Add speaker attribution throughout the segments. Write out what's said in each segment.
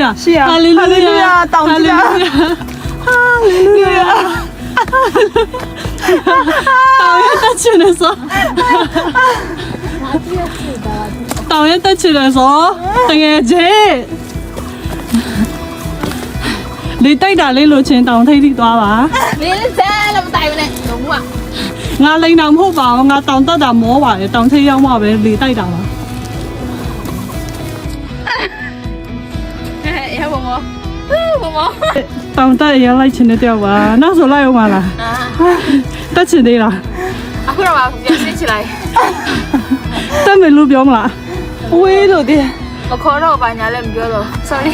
Speaker 1: 亚，哈利路亚，
Speaker 2: 当家，
Speaker 1: 哈利路亚，导演得钱的时候，导演得钱的时候，等下姐。你低大你路錢當睇啲多吧？
Speaker 2: 你啫，你唔大嘅咧，懂嘛？
Speaker 1: 我領南好吧，我當得但冇話當睇有話俾你低大啦。
Speaker 2: 有冇冇？冇冇？
Speaker 1: 當得有嚟錢的掉吧？那時候來我啦，得錢的啦，
Speaker 2: အခုတော့ပါပြန်ဆင်း起來，
Speaker 1: 得沒路標啦，喂路的。
Speaker 2: 我ခေါ်တော့ဘာညာလည်းမပြောတော့ sorry。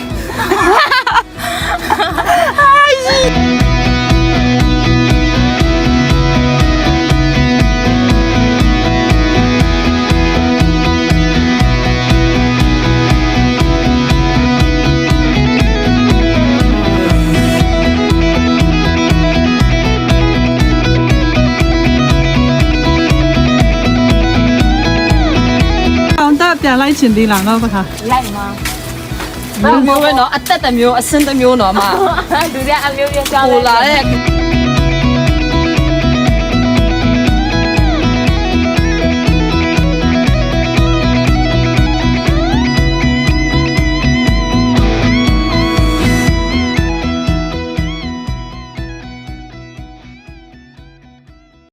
Speaker 1: ပြန်လိုက်ချင်သေးလားတော့ခါ
Speaker 2: လိုက်မှာ
Speaker 3: ဘယ်လိုမျိုးပဲเนาะအသက်တစ်မျိုးအဆင့်တစ်မျိုးเนาะမ
Speaker 2: လူတွေအမျိုးမျိုးကြောင်း
Speaker 3: ဟိုလာတဲ့